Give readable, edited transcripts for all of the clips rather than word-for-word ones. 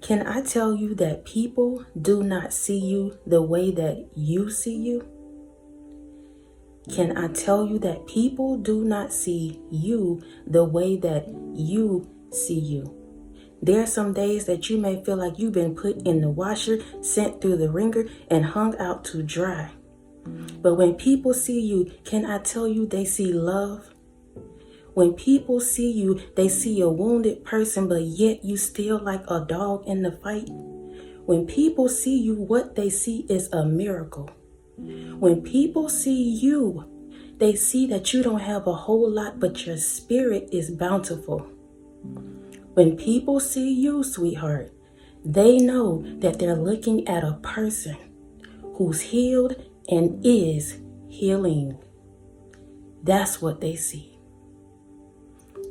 Can I tell you that people do not see you the way that you see you? Can I tell you that people do not see you the way that you see you? There are some days that you may feel like you've been put in the washer, sent through the ringer, and hung out to dry. But when people see you, can I tell you they see love? When people see you, they see a wounded person, but yet you still like a dog in the fight. When people see you, what they see is a miracle. When people see you, they see that you don't have a whole lot, but your spirit is bountiful. When people see you, sweetheart, they know that they're looking at a person who's healed and is healing. That's what they see.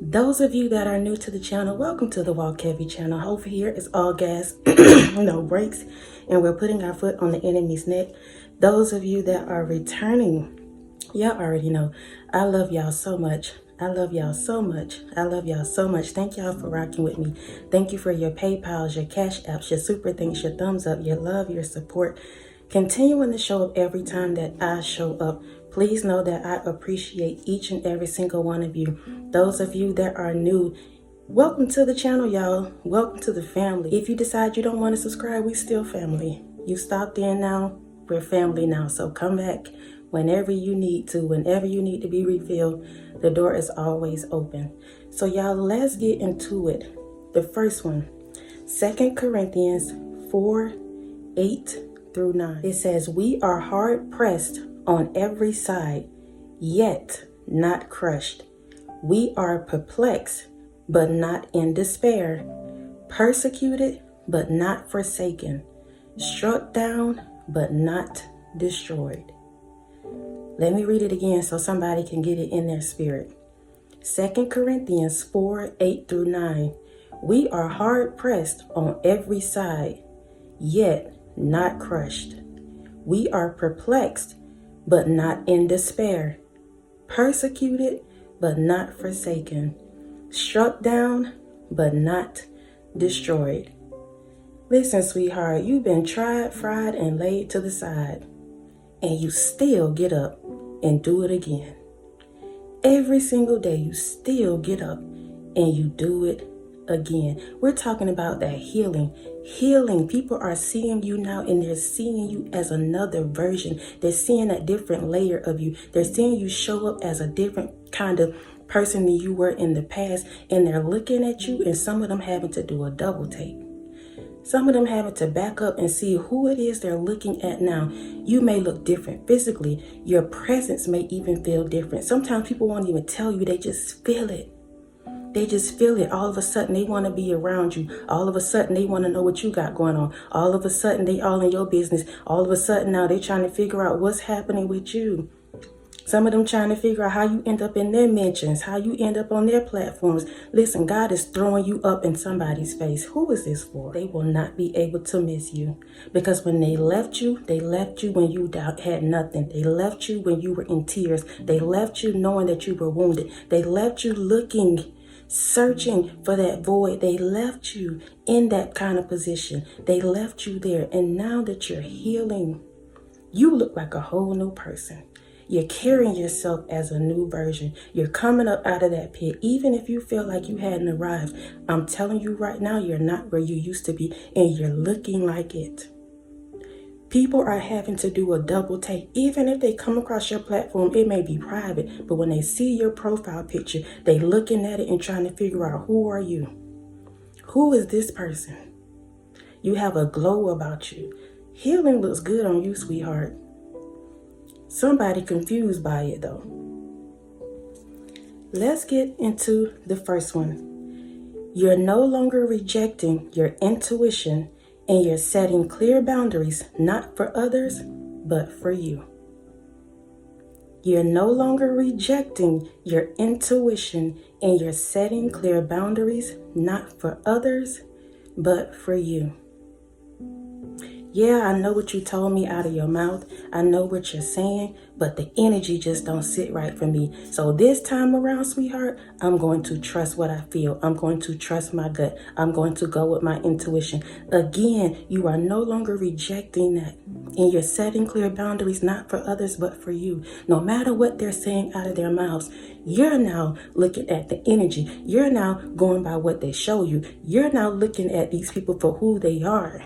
Those of you that are new to the channel, welcome to the Walk Heavy channel. Over here is all gas, no brakes, and we're putting our foot on the enemy's neck. Those of you that are returning, y'all already know, I love y'all so much. I love y'all so much. I love y'all so much. Thank y'all for rocking with me. Thank you for your PayPals, your Cash Apps, your super thanks, your thumbs up, your love, your support. Continuing to show up every time that I show up. Please know that I appreciate each and every single one of you. Those of you that are new, welcome to the channel, y'all. Welcome to the family. If you decide you don't want to subscribe, we still family. You stopped in now, we're family now. So come back whenever you need to, whenever you need to be refilled. The door is always open. So y'all, let's get into it. The first one, 2 Corinthians 4:8-9. It says, we are hard pressed on every side, yet not crushed. We are perplexed, but not in despair. Persecuted, but not forsaken. Struck down, but not destroyed. Let me read it again so somebody can get it in their spirit. 2 Corinthians 4:8-9. We are hard pressed on every side, yet not crushed. We are perplexed, but not in despair. Persecuted, but not forsaken. Struck down, but not destroyed. Listen, sweetheart, you've been tried, fried, and laid to the side, and you still get up and do it again. Every single day, you still get up and you do it again. We're talking about that healing. Healing. People are seeing you now, and they're seeing you as another version. They're seeing a different layer of you. They're seeing you show up as a different kind of person than you were in the past, and they're looking at you, and some of them having to do a double take. Some of them having to back up and see who it is they're looking at now. You may look different physically. Your presence may even feel different. Sometimes people won't even tell you. They just feel it. They just feel it. All of a sudden, they want to be around you. All of a sudden, they want to know what you got going on. All of a sudden, they all in your business. All of a sudden, now they're trying to figure out what's happening with you. Some of them trying to figure out how you end up in their mentions, how you end up on their platforms. Listen, God is throwing you up in somebody's face. Who is this for? They will not be able to miss you. Because when they left you when you had nothing. They left you when you were in tears. They left you knowing that you were wounded. They left you looking, searching for that void. They left you in that kind of position. They left you there. And now that you're healing, you look like a whole new person. You're carrying yourself as a new version. You're coming up out of that pit. Even if you feel like you hadn't arrived, I'm telling you right now, you're not where you used to be, and you're looking like it. People are having to do a double take. Even if they come across your platform, it may be private, but when they see your profile picture, they looking at it and trying to figure out, who are you? Who is this person? You have a glow about you. Healing looks good on you, sweetheart. Somebody confused by it though. Let's get into the first one. You're no longer rejecting your intuition, and you're setting clear boundaries, not for others, but for you. You're no longer rejecting your intuition, and you're setting clear boundaries, not for others, but for you. Yeah, I know what you told me out of your mouth. I know what you're saying, but the energy just don't sit right for me. So this time around, sweetheart, I'm going to trust what I feel. I'm going to trust my gut. I'm going to go with my intuition. Again, you are no longer rejecting that. And you're setting clear boundaries, not for others, but for you. No matter what they're saying out of their mouths, you're now looking at the energy. You're now going by what they show you. You're now looking at these people for who they are.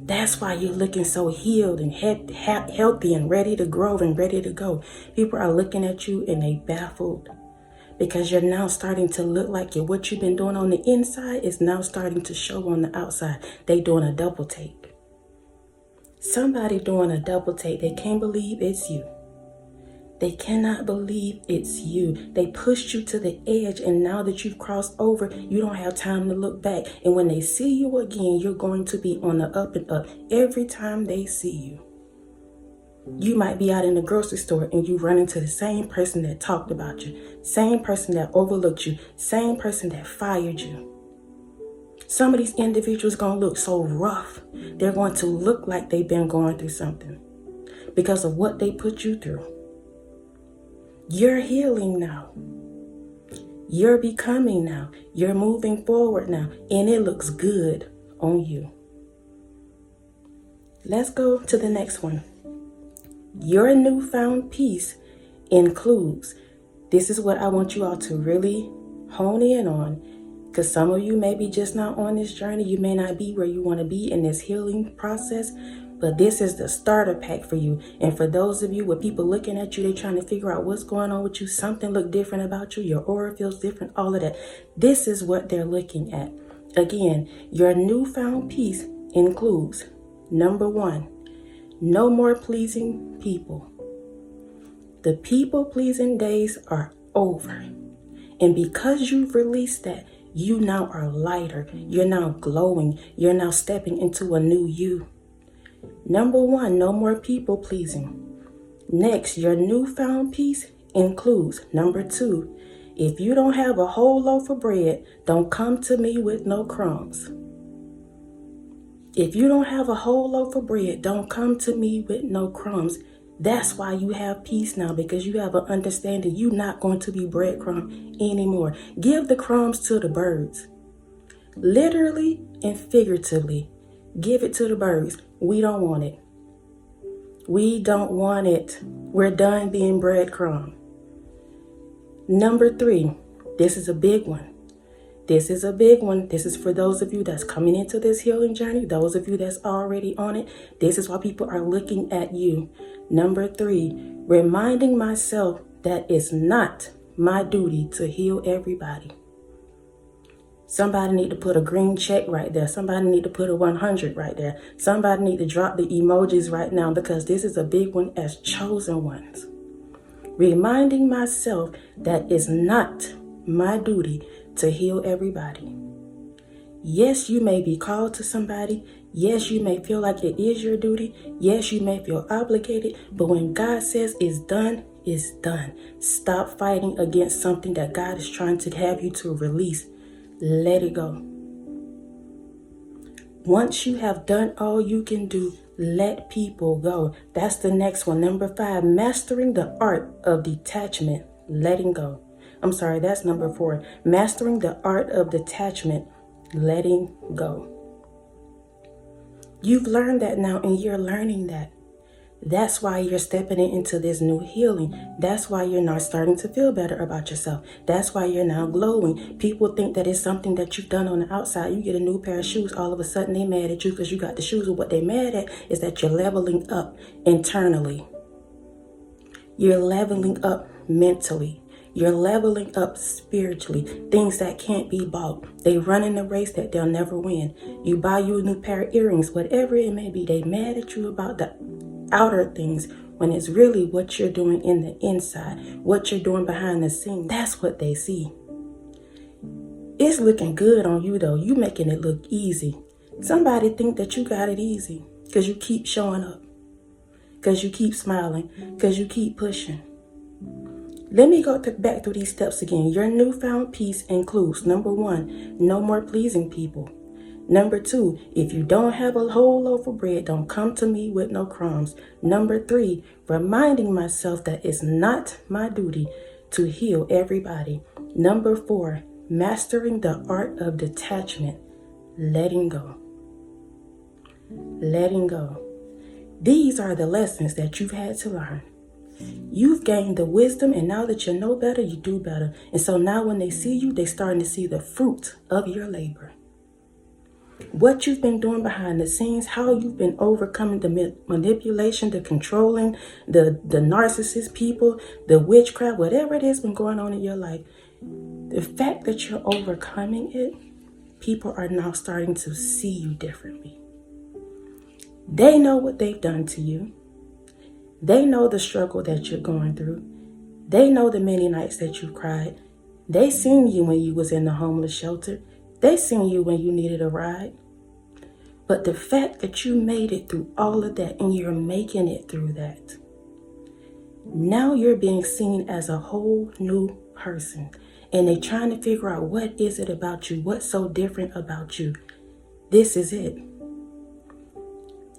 That's why you're looking so healed and healthy and ready to grow and ready to go. People are looking at you and they baffled because you're now starting to look like what you've been doing on the inside is now starting to show on the outside. They doing a double take. Somebody doing a double take. They can't believe it's you. They cannot believe it's you. They pushed you to the edge, and now that you've crossed over, you don't have time to look back. And when they see you again, you're going to be on the up and up every time they see you. You might be out in the grocery store and you run into the same person that talked about you, same person that overlooked you, same person that fired you. Some of these individuals going to look so rough. They're going to look like they've been going through something because of what they put you through. You're healing now. You're becoming now. You're moving forward now. And it looks good on you. Let's go to the next one. Your newfound peace includes, this is what I want you all to really hone in on, because some of you may be just not on this journey. You may not be where you want to be in this healing process, but this is the starter pack for you. And for those of you with people looking at you, they're trying to figure out what's going on with you. Something look different about you. Your aura feels different, all of that. This is what they're looking at. Again, your newfound peace includes, number 1, no more pleasing people. The people-pleasing days are over. And because you've released that, you now are lighter. You're now glowing. You're now stepping into a new you. Number 1, no more people pleasing. Next, your newfound peace includes, number 2, if you don't have a whole loaf of bread, don't come to me with no crumbs. If you don't have a whole loaf of bread, don't come to me with no crumbs. That's why you have peace now, because you have an understanding you're not going to be breadcrumb anymore. Give the crumbs to the birds. Literally and figuratively, give it to the birds. We don't want it. We don't want it. We're done being breadcrumb. Number 3, this is a big one. This is a big one. This is for those of you that's coming into this healing journey, those of you that's already on it. This is why people are looking at you. Number 3, reminding myself that it's not my duty to heal everybody. Somebody need to put a green check right there. Somebody need to put a 100 right there. Somebody need to drop the emojis right now, because this is a big one as chosen ones. Reminding myself that it's not my duty to heal everybody. Yes, you may be called to somebody. Yes, you may feel like it is your duty. Yes, you may feel obligated. But when God says it's done, it's done. Stop fighting against something that God is trying to have you to release. Let it go. Once you have done all you can do, let people go. That's the next one. Number 5, mastering the art of detachment, letting go. I'm sorry, that's number 4. Mastering the art of detachment, letting go. You've learned that now, and you're learning that. That's why you're stepping into this new healing. That's why you're now starting to feel better about yourself. That's why you're now glowing. People think that it's something that you've done on the outside. You get a new pair of shoes, all of a sudden they mad at you because you got the shoes. But what they mad at is that you're leveling up internally. You're leveling up mentally. You're leveling up spiritually. Things that can't be bought. They run in a race that they'll never win. You buy you a new pair of earrings, whatever it may be. They mad at you about the outer things when it's really what you're doing in the inside, what you're doing behind the scenes. That's what they see. It's looking good on you though. You making it look easy. Somebody think that you got it easy because you keep showing up, because you keep smiling, because you keep pushing. Let me go back through these steps again. Your newfound peace includes, number 1, no more pleasing people. Number 2, if you don't have a whole loaf of bread, don't come to me with no crumbs. Number 3, reminding myself that it's not my duty to heal everybody. Number 4, mastering the art of detachment, letting go. Letting go. These are the lessons that you've had to learn. You've gained the wisdom, and now that you know better, you do better. And so now when they see you, they're starting to see the fruit of your labor. What you've been doing behind the scenes, how you've been overcoming the manipulation, the controlling, the narcissist people, the witchcraft, whatever it is been going on in your life. The fact that you're overcoming it, people are now starting to see you differently. They know what they've done to you. They know the struggle that you're going through. They know the many nights that you cried. They seen you when you was in the homeless shelter. They seen you when you needed a ride. But the fact that you made it through all of that, and you're making it through that, now you're being seen as a whole new person. And they're trying to figure out, what is it about you? What's so different about you? This is it.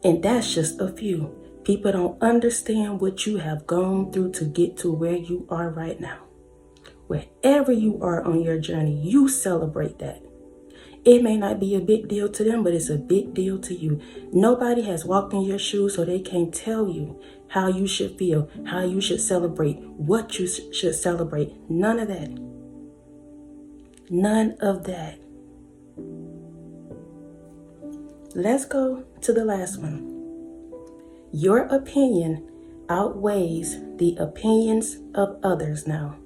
And that's just a few. People don't understand what you have gone through to get to where you are right now. Wherever you are on your journey, you celebrate that. It may not be a big deal to them, but it's a big deal to you. Nobody has walked in your shoes, so they can't tell you how you should feel, how you should celebrate, what you should celebrate. None of that. None of that. Let's go to the last one. Your opinion outweighs the opinions of others now.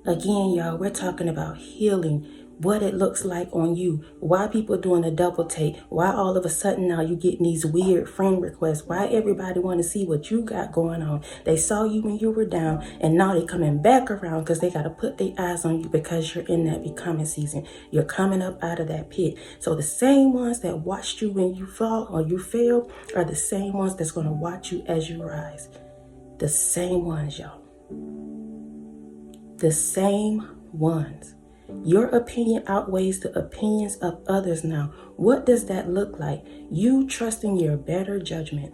Again, y'all, we're talking about healing, what it looks like on you, why people doing a double take, why all of a sudden now you getting these weird friend requests, why everybody want to see what you got going on. They saw you when you were down, and now they coming back around because they got to put their eyes on you because you're in that becoming season. You're coming up out of that pit. So the same ones that watched you when you fall or you fail are the same ones that's going to watch you as you rise. The same ones, y'all. The same ones. Your opinion outweighs the opinions of others now. What does that look like? You trusting your better judgment.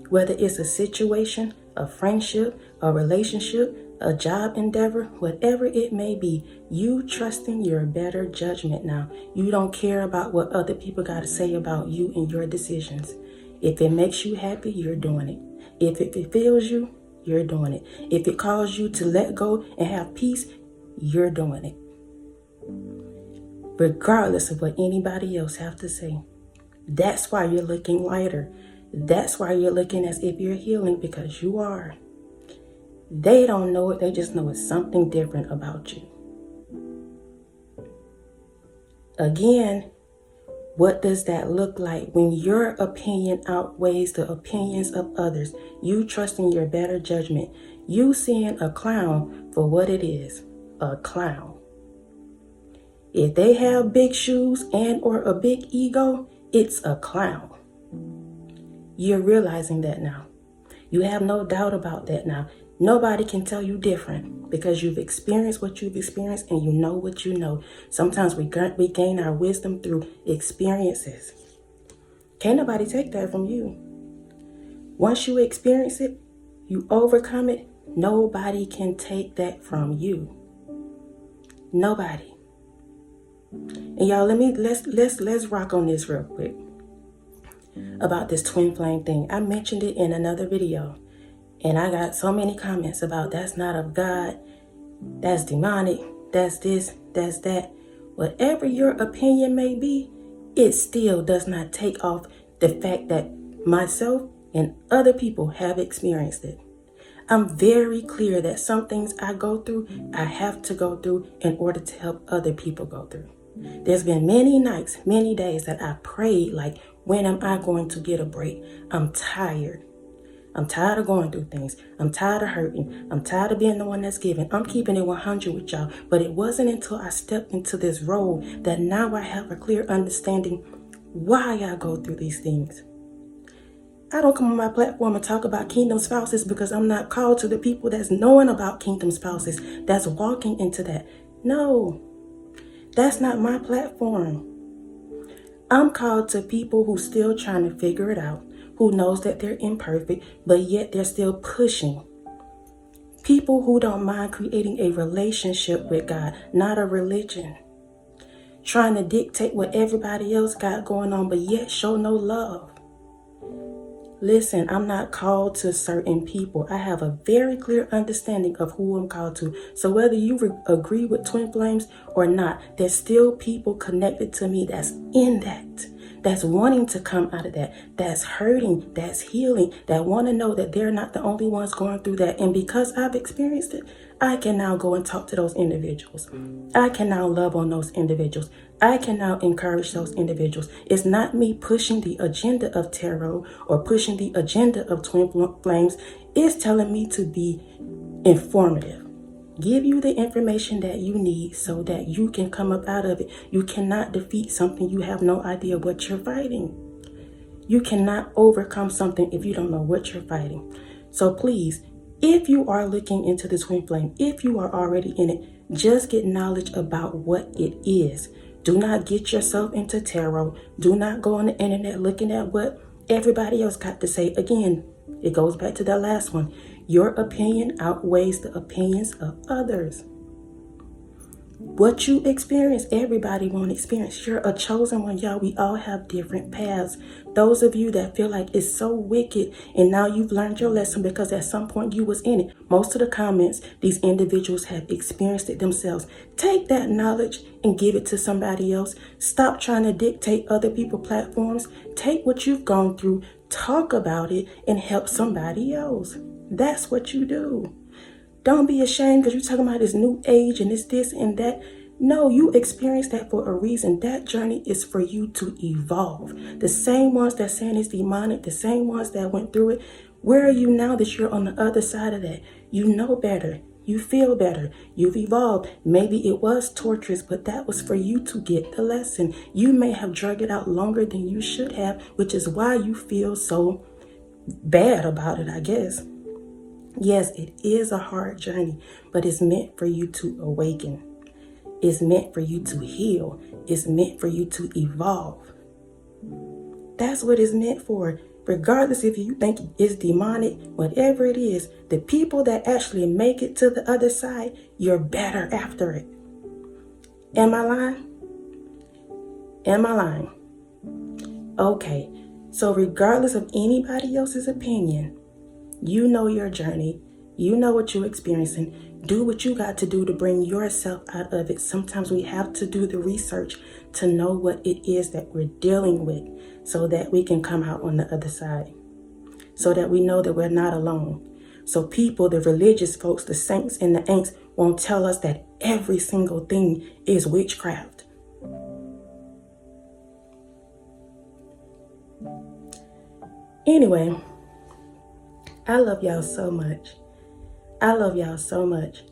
Whether it's a situation, a friendship, a relationship, a job endeavor, whatever it may be, you trusting your better judgment now. You don't care about what other people got to say about you and your decisions. If it makes you happy, you're doing it. If it fulfills you, you're doing it. If it calls you to let go and have peace, you're doing it. Regardless of what anybody else have to say. That's why you're looking lighter. That's why you're looking as if you're healing, because you are. They don't know it. They just know it's something different about you. Again, what does that look like when your opinion outweighs the opinions of others? You trusting your better judgment. You seeing a clown for what it is, a clown. If they have big shoes and or a big ego, it's a clown. You're realizing that now. You have no doubt about that now. Nobody can tell you different because you've experienced what you've experienced and you know what you know. Sometimes we gain our wisdom through experiences. Can't nobody take that from you. Once you experience it, you overcome it, nobody can take that from you. Nobody. And y'all, let's rock on this real quick about this twin flame thing. I mentioned it in another video, and I got so many comments about that's not of God, that's demonic, that's this, that's that. Whatever your opinion may be, it still does not take off the fact that myself and other people have experienced it. I'm very clear that some things I go through, I have to go through in order to help other people go through. There's been many nights, many days that I prayed like, when am I going to get a break? I'm tired. I'm tired of going through things. I'm tired of hurting. I'm tired of being the one that's giving. I'm keeping it 100 with y'all. But it wasn't until I stepped into this role that now I have a clear understanding why I go through these things. I don't come on my platform and talk about kingdom spouses because I'm not called to the people that's knowing about kingdom spouses, that's walking into that. No, that's not my platform. I'm called to people who still trying to figure it out, who knows that they're imperfect, but yet they're still pushing. People who don't mind creating a relationship with God, not a religion. Trying to dictate what everybody else got going on, but yet show no love. Listen, I'm not called to certain people. I have a very clear understanding of who I'm called to. So whether you agree with twin flames or not, there's still people connected to me that's in that, that's wanting to come out of that, that's hurting, that's healing, that want to know that they're not the only ones going through that. And because I've experienced it, I can now go and talk to those individuals. I can now love on those individuals. I can now encourage those individuals. It's not me pushing the agenda of tarot or pushing the agenda of twin flames. It's telling me to be informative. Give you the information that you need so that you can come up out of it. You cannot defeat something you have no idea what you're fighting. You cannot overcome something if you don't know what you're fighting. So please, if you are looking into the twin flame, if you are already in it, just get knowledge about what it is. Do not get yourself into tarot. Do not go on the internet looking at what everybody else got to say. Again, it goes back to that last one. Your opinion outweighs the opinions of others. What you experience, everybody won't experience. You're a chosen one, y'all. We all have different paths. Those of you that feel like it's so wicked and now you've learned your lesson because at some point you was in it. Most of the comments, these individuals have experienced it themselves. Take that knowledge and give it to somebody else. Stop trying to dictate other people's platforms. Take what you've gone through, talk about it, and help somebody else. That's what you do. Don't be ashamed because you're talking about this new age and this and that. No, you experienced that for a reason. That journey is for you to evolve. The same ones that saying it's demonic, the same ones that went through it. Where are you now that you're on the other side of that? You know better. You feel better. You've evolved. Maybe it was torturous, but that was for you to get the lesson. You may have drug it out longer than you should have, which is why you feel so bad about it, I guess. Yes, it is a hard journey, but it's meant for you to awaken. It's meant for you to heal. It's meant for you to evolve. That's what it's meant for. Regardless if you think it's demonic, whatever it is, the people that actually make it to the other side, you're better after it. Am I lying? Am I lying? Okay, so regardless of anybody else's opinion, you know your journey. You know what you're experiencing. Do what you got to do to bring yourself out of it. Sometimes we have to do the research to know what it is that we're dealing with so that we can come out on the other side. So that we know that we're not alone. So people, the religious folks, the saints and the ain'ts won't tell us that every single thing is witchcraft. Anyway, I love y'all so much. I love y'all so much.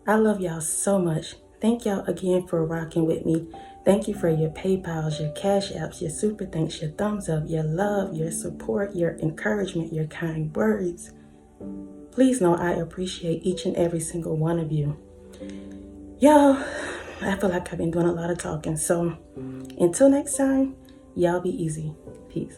I love y'all so much. Thank y'all again for rocking with me. Thank you for your PayPals, your Cash Apps, your super thanks, your thumbs up, your love, your support, your encouragement, your kind words. Please know I appreciate each and every single one of you. Y'all, I feel like I've been doing a lot of talking. So until next time, y'all be easy. Peace.